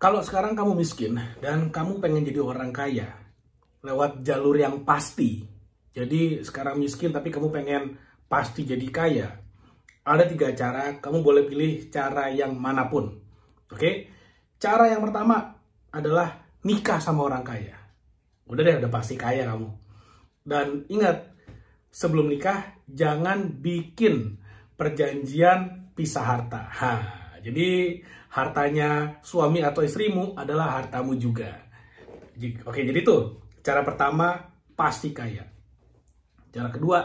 Kalau sekarang kamu miskin dan kamu pengen jadi orang kaya lewat jalur yang pasti. Jadi sekarang miskin tapi kamu pengen pasti jadi kaya. Ada 3 cara, kamu boleh pilih cara yang manapun. Oke? Cara yang pertama adalah nikah sama orang kaya. Udah deh, udah pasti kaya kamu. Dan ingat, sebelum nikah jangan bikin perjanjian pisah harta. Jadi hartanya suami atau istrimu adalah hartamu juga. Oke, jadi tuh cara pertama, pasti kaya. Cara kedua,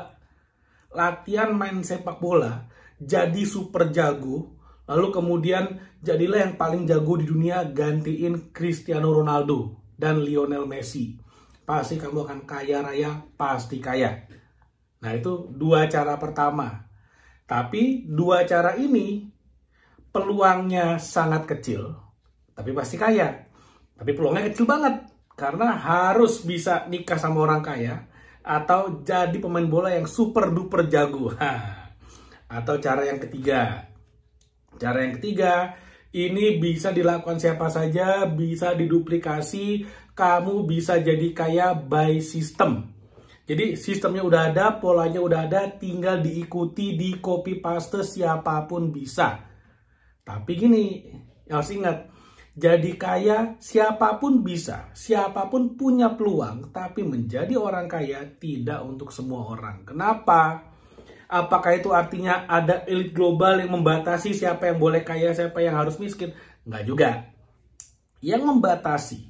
latihan main sepak bola, jadi super jago, lalu kemudian jadilah yang paling jago di dunia, gantiin Cristiano Ronaldo dan Lionel Messi. Pasti kamu akan kaya raya, pasti kaya. Nah, itu 2 cara pertama. Tapi 2 cara ini peluangnya sangat kecil, tapi pasti kaya. Tapi peluangnya kecil banget, karena harus bisa nikah sama orang kaya, atau jadi pemain bola yang super duper jago. Atau cara yang ketiga. Cara yang ketiga, ini bisa dilakukan siapa saja, bisa diduplikasi, kamu bisa jadi kaya by system. Jadi sistemnya udah ada, polanya udah ada, tinggal diikuti, di copy paste, siapapun bisa. Tapi gini, harus ingat, jadi kaya siapapun bisa, siapapun punya peluang, tapi menjadi orang kaya tidak untuk semua orang. Kenapa? Apakah itu artinya ada elit global yang membatasi siapa yang boleh kaya, siapa yang harus miskin? Enggak juga. Yang membatasi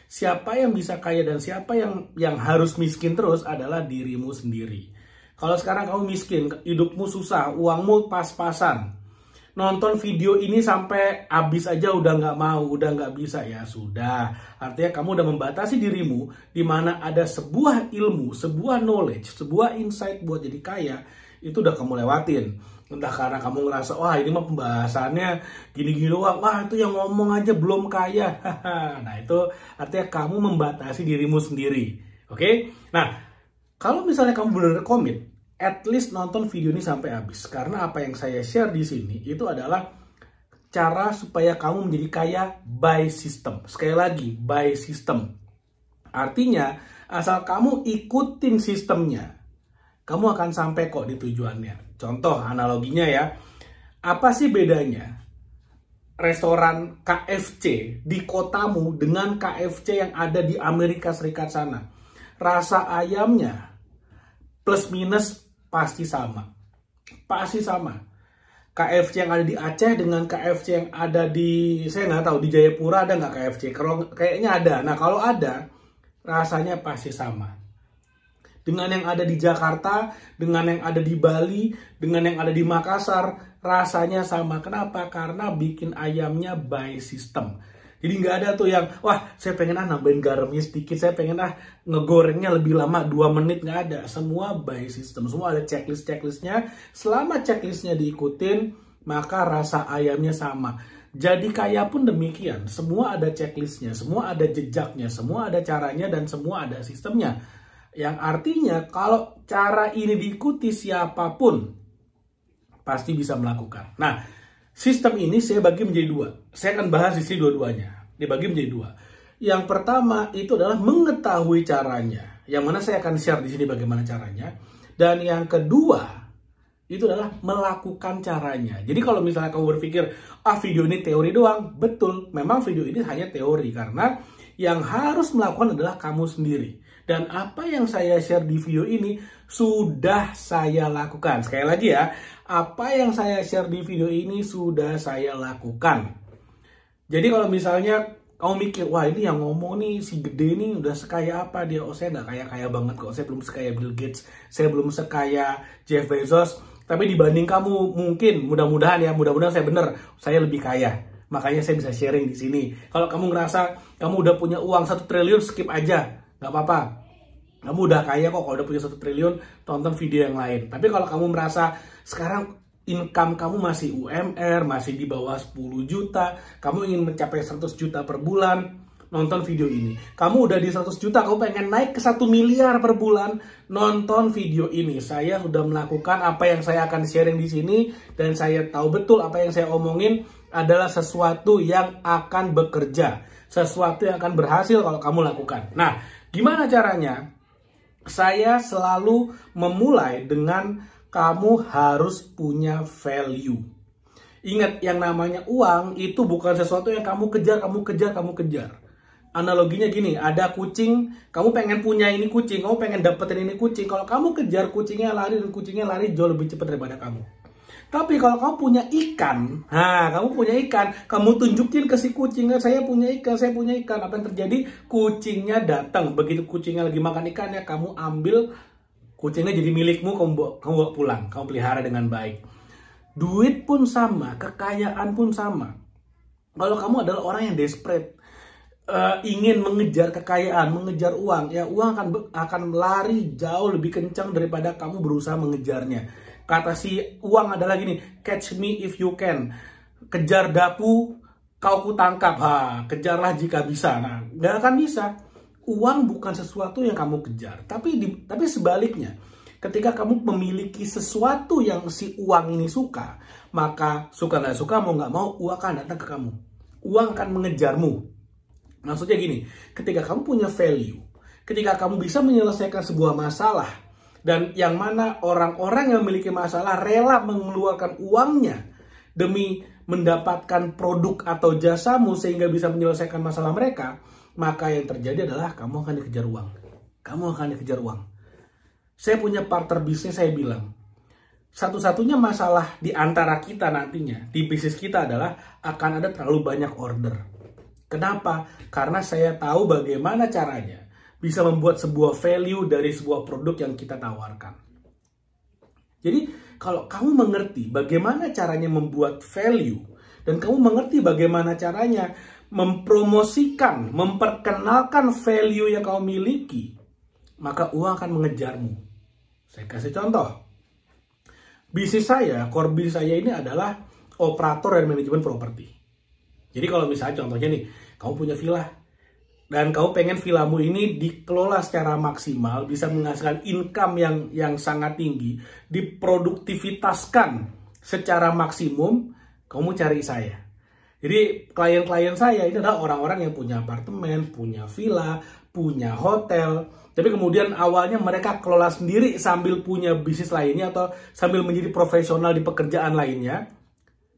siapa yang bisa kaya dan siapa yang harus miskin terus adalah dirimu sendiri. Kalau sekarang kamu miskin, hidupmu susah, uangmu pas-pasan, nonton video ini sampai habis aja udah nggak mau, udah nggak bisa, ya sudah. Artinya kamu udah membatasi dirimu, di mana ada sebuah ilmu, sebuah knowledge, sebuah insight buat jadi kaya, itu udah kamu lewatin. Entah karena kamu ngerasa, wah ini mah pembahasannya gini-gini doang, wah itu yang ngomong aja belum kaya. Nah itu artinya kamu membatasi dirimu sendiri. Oke? Nah, kalau misalnya kamu benar-benar komit, at least nonton video ini sampai habis. Karena apa yang saya share di sini itu adalah cara supaya kamu menjadi kaya by system. Sekali lagi, by system. Artinya, asal kamu ikutin sistemnya, kamu akan sampai kok di tujuannya. Contoh analoginya ya, apa sih bedanya restoran KFC di kotamu dengan KFC yang ada di Amerika Serikat sana? Rasa ayamnya plus minus pasti sama. Pasti sama. KFC yang ada di Aceh dengan KFC yang ada di, saya nggak tahu, di Jayapura ada nggak KFC? Kalau kayaknya ada. Nah kalau ada, rasanya pasti sama. Dengan yang ada di Jakarta, dengan yang ada di Bali, dengan yang ada di Makassar, rasanya sama. Kenapa? Karena bikin ayamnya by system. Jadi nggak ada tuh yang, wah saya pengen nambahin garamnya sedikit, saya pengen ngegorengnya lebih lama 2 menit, nggak ada. Semua by system, semua ada checklistnya. Selama checklistnya diikutin, maka rasa ayamnya sama. Jadi kaya pun demikian, semua ada checklistnya, semua ada jejaknya, semua ada caranya, dan semua ada sistemnya. Yang artinya kalau cara ini diikuti siapapun pasti bisa melakukan. Nah, sistem ini saya bagi menjadi 2. Saya akan bahas di sini dua-duanya. Dibagi menjadi 2. Yang pertama itu adalah mengetahui caranya. Yang mana saya akan share di sini bagaimana caranya. Dan yang kedua itu adalah melakukan caranya. Jadi kalau misalnya kamu berpikir, video ini teori doang. Betul, memang video ini hanya teori. Karena yang harus melakukan adalah kamu sendiri. Dan apa yang saya share di video ini sudah saya lakukan. Sekali lagi ya, apa yang saya share di video ini sudah saya lakukan. Jadi kalau misalnya kamu mikir, wah ini yang ngomong nih si gede nih udah sekaya apa dia? Oh saya nggak kaya-kaya banget kok, saya belum sekaya Bill Gates, saya belum sekaya Jeff Bezos. Tapi dibanding kamu mungkin, mudah-mudahan saya bener, saya lebih kaya. Makanya saya bisa sharing di sini. Kalau kamu ngerasa kamu udah punya uang 1 triliun, skip aja. Gak apa-apa. Kamu udah kaya kok kalau udah punya 1 triliun, tonton video yang lain. Tapi kalau kamu merasa sekarang income kamu masih UMR, masih di bawah 10 juta, kamu ingin mencapai 100 juta per bulan, nonton video ini. Kamu udah di 100 juta, kamu pengen naik ke 1 miliar per bulan, nonton video ini. Saya sudah melakukan apa yang saya akan sharing di sini, dan saya tahu betul apa yang saya omongin adalah sesuatu yang akan bekerja, sesuatu yang akan berhasil kalau kamu lakukan. Nah, gimana caranya? Saya selalu memulai dengan kamu harus punya value. Ingat, yang namanya uang itu bukan sesuatu yang kamu kejar. Analoginya gini, ada kucing, kamu pengen punya ini kucing, kamu pengen dapetin ini kucing. Kalau kamu kejar kucingnya lari dan kucingnya lari jauh lebih cepat daripada kamu. Tapi kalau kamu punya ikan, kamu tunjukin ke si kucing, saya punya ikan. Apa yang terjadi? Kucingnya datang. Begitu kucingnya lagi makan ikannya, kamu ambil, kucingnya jadi milikmu, kamu bawa pulang, kamu pelihara dengan baik. Duit pun sama, kekayaan pun sama. Kalau kamu adalah orang yang desperate, ingin mengejar kekayaan, mengejar uang, ya uang akan lari jauh lebih kencang daripada kamu berusaha mengejarnya. Kata si uang adalah gini, catch me if you can. Kejar daku, kau kutangkap. Kejarlah jika bisa. Nah, nggak akan bisa. Uang bukan sesuatu yang kamu kejar, tapi sebaliknya. Ketika kamu memiliki sesuatu yang si uang ini suka, maka suka nggak suka, mau nggak mau, uang akan datang ke kamu. Uang akan mengejarmu. Maksudnya gini, ketika kamu punya value, ketika kamu bisa menyelesaikan sebuah masalah, dan yang mana orang-orang yang memiliki masalah rela mengeluarkan uangnya demi mendapatkan produk atau jasamu sehingga bisa menyelesaikan masalah mereka, maka yang terjadi adalah kamu akan dikejar uang. Kamu akan dikejar uang. Saya punya partner bisnis, saya bilang, satu-satunya masalah di antara kita nantinya, di bisnis kita adalah akan ada terlalu banyak order. Kenapa? Karena saya tahu bagaimana caranya bisa membuat sebuah value dari sebuah produk yang kita tawarkan. Jadi, kalau kamu mengerti bagaimana caranya membuat value, dan kamu mengerti bagaimana caranya mempromosikan, memperkenalkan value yang kamu miliki, maka uang akan mengejarmu. Saya kasih contoh. Bisnis saya, core bisnis saya ini adalah operator dan manajemen properti. Jadi kalau misalnya contohnya nih, kamu punya villa, dan kamu pengen villamu ini dikelola secara maksimal, bisa menghasilkan income yang sangat tinggi, diproduktivitaskan secara maksimum, kamu cari saya. Jadi klien-klien saya ini adalah orang-orang yang punya apartemen, punya villa, punya hotel, tapi kemudian awalnya mereka kelola sendiri sambil punya bisnis lainnya atau sambil menjadi profesional di pekerjaan lainnya.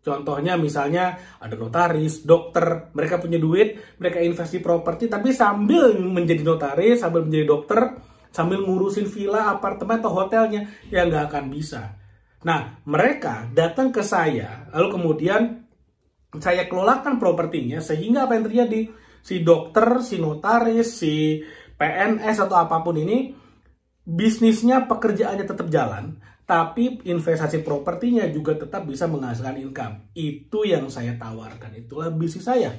Contohnya misalnya ada notaris, dokter, mereka punya duit, mereka investasi properti, tapi sambil menjadi notaris, sambil menjadi dokter, sambil ngurusin villa, apartemen, atau hotelnya, ya nggak akan bisa. Nah, mereka datang ke saya, lalu kemudian saya kelolakan propertinya, sehingga apa yang terjadi? Si dokter, si notaris, si PNS, atau apapun ini, bisnisnya, pekerjaannya tetap jalan, tapi investasi propertinya juga tetap bisa menghasilkan income. Itu yang saya tawarkan, itulah bisnis saya.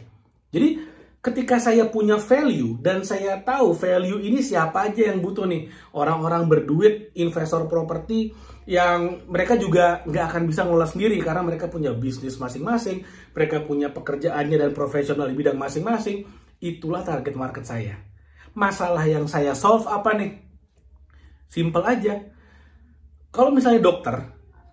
Jadi ketika saya punya value dan saya tahu value ini siapa aja yang butuh nih, orang-orang berduit, investor properti yang mereka juga nggak akan bisa ngelola sendiri karena mereka punya bisnis masing-masing, mereka punya pekerjaannya dan profesional di bidang masing-masing. Itulah target market saya. Masalah yang saya solve apa nih? Simple aja. Kalau misalnya dokter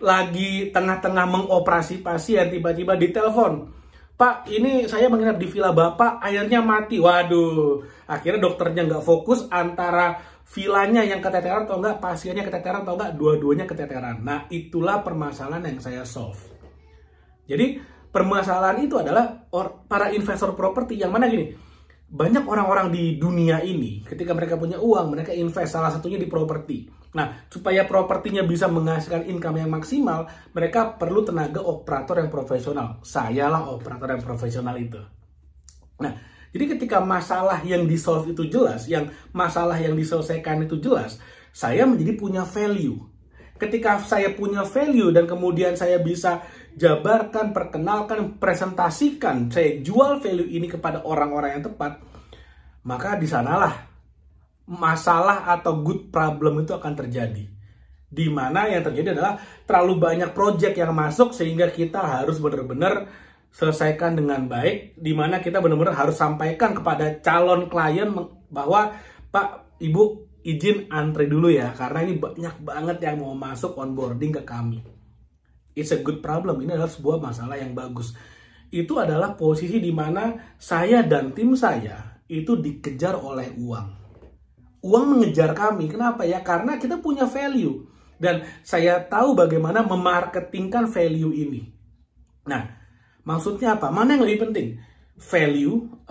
lagi tengah-tengah mengoperasi pasien, tiba-tiba ditelepon, Pak, ini saya menginap di villa Bapak, airnya mati. Waduh, akhirnya dokternya nggak fokus antara villanya yang keteteran atau enggak, pasiennya keteteran atau enggak, dua-duanya keteteran. Nah, itulah permasalahan yang saya solve. Jadi, permasalahan itu adalah para investor properti yang mana gini, banyak orang-orang di dunia ini, ketika mereka punya uang, mereka invest, salah satunya di properti. Nah, supaya propertinya bisa menghasilkan income yang maksimal, mereka perlu tenaga operator yang profesional. Sayalah operator yang profesional itu. Nah, jadi ketika masalah yang di-solve itu jelas, yang masalah yang diselesaikan itu jelas, saya menjadi punya value. Ketika saya punya value dan kemudian saya bisa jabarkan, perkenalkan, presentasikan, saya jual value ini kepada orang-orang yang tepat, maka di sanalah masalah atau good problem itu akan terjadi. Di mana yang terjadi adalah terlalu banyak project yang masuk sehingga kita harus benar-benar selesaikan dengan baik, di mana kita benar-benar harus sampaikan kepada calon klien bahwa Pak, Ibu izin antri dulu ya, karena ini banyak banget yang mau masuk onboarding ke kami. It's a good problem, ini adalah sebuah masalah yang bagus. itu adalah posisi di mana saya dan tim saya itu dikejar oleh uang. Uang mengejar kami. Kenapa ya? Karena kita punya value. Dan saya tahu bagaimana memarketingkan value ini. Nah, maksudnya apa? Mana yang lebih penting? Value,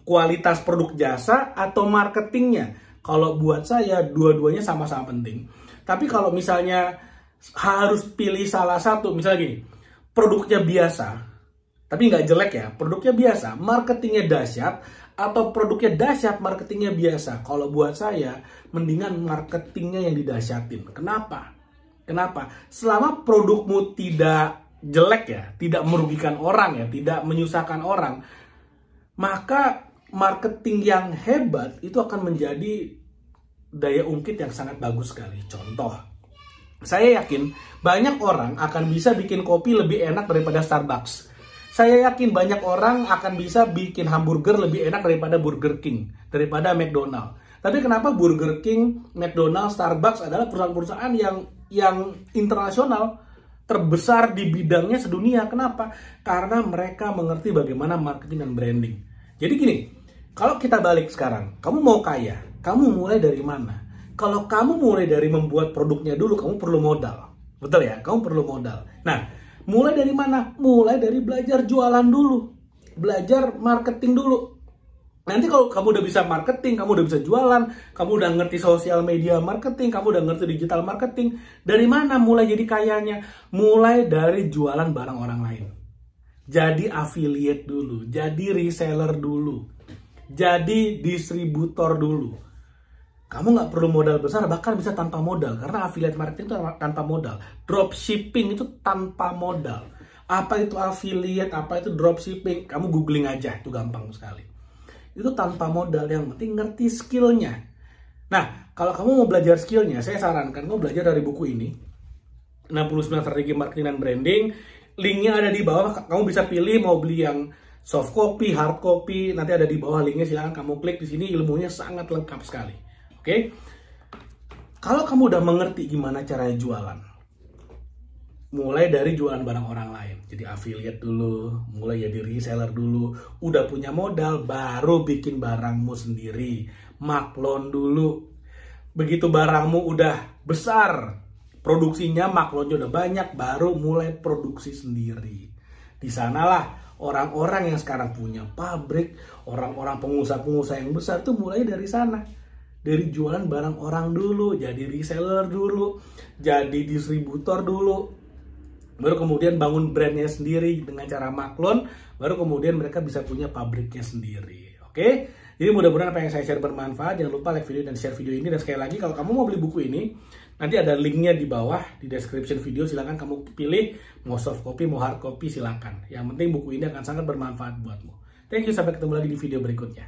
kualitas produk jasa, atau marketingnya? Kalau buat saya, dua-duanya sama-sama penting. Tapi kalau misalnya harus pilih salah satu, misalnya gini, produknya biasa, tapi nggak jelek ya, produknya biasa, marketingnya dahsyat, atau produknya dahsyat, marketingnya biasa. Kalau buat saya, mendingan marketingnya yang didahsyatin. Kenapa? Kenapa? Selama produkmu tidak jelek ya, tidak merugikan orang ya, tidak menyusahkan orang, maka marketing yang hebat itu akan menjadi daya ungkit yang sangat bagus sekali. Contoh, saya yakin banyak orang akan bisa bikin kopi lebih enak daripada Starbucks. Saya yakin banyak orang akan bisa bikin hamburger lebih enak daripada Burger King, daripada McDonald. Tapi kenapa Burger King, McDonald, Starbucks adalah perusahaan-perusahaan yang internasional, terbesar di bidangnya sedunia? Kenapa? Karena mereka mengerti bagaimana marketing dan branding. Jadi gini, kalau kita balik sekarang, kamu mau kaya, kamu mulai dari mana? Kalau kamu mulai dari membuat produknya dulu, kamu perlu modal. Betul ya? Kamu perlu modal. Nah, mulai dari mana? Mulai dari belajar jualan dulu. Belajar marketing dulu. Nanti kalau kamu udah bisa marketing, kamu udah bisa jualan, kamu udah ngerti sosial media marketing, kamu udah ngerti digital marketing, dari mana mulai jadi kayanya? Mulai dari jualan barang orang lain. Jadi affiliate dulu, jadi reseller dulu, jadi distributor dulu. Kamu nggak perlu modal besar, bahkan bisa tanpa modal. Karena affiliate marketing itu tanpa modal. Dropshipping itu tanpa modal. Apa itu affiliate, apa itu dropshipping? Kamu googling aja, itu gampang sekali. Itu tanpa modal, yang penting ngerti skillnya. Nah, kalau kamu mau belajar skillnya, saya sarankan kamu belajar dari buku ini. 69 Strategi Marketing dan Branding. Linknya ada di bawah, kamu bisa pilih mau beli yang soft copy, hard copy. Nanti ada di bawah linknya, silahkan kamu klik di sini, ilmunya sangat lengkap sekali. Oke, kalau kamu udah mengerti gimana cara jualan, mulai dari jualan barang orang lain, jadi affiliate dulu, mulai jadi reseller dulu, udah punya modal, baru bikin barangmu sendiri, maklon dulu. Begitu barangmu udah besar, produksinya, maklonnya udah banyak, baru mulai produksi sendiri. Di sanalah orang-orang yang sekarang punya pabrik, orang-orang pengusaha-pengusaha yang besar tuh mulai dari sana. Dari jualan barang orang dulu, jadi reseller dulu, jadi distributor dulu, baru kemudian bangun brandnya sendiri dengan cara maklon, baru kemudian mereka bisa punya pabriknya sendiri. Oke? Jadi mudah-mudahan apa yang saya share bermanfaat. Jangan lupa like video dan share video ini. Dan sekali lagi, kalau kamu mau beli buku ini, nanti ada linknya di bawah di description video. Silahkan kamu pilih mau soft copy, mau hard copy, silahkan. Yang penting buku ini akan sangat bermanfaat buatmu. Thank you, sampai ketemu lagi di video berikutnya.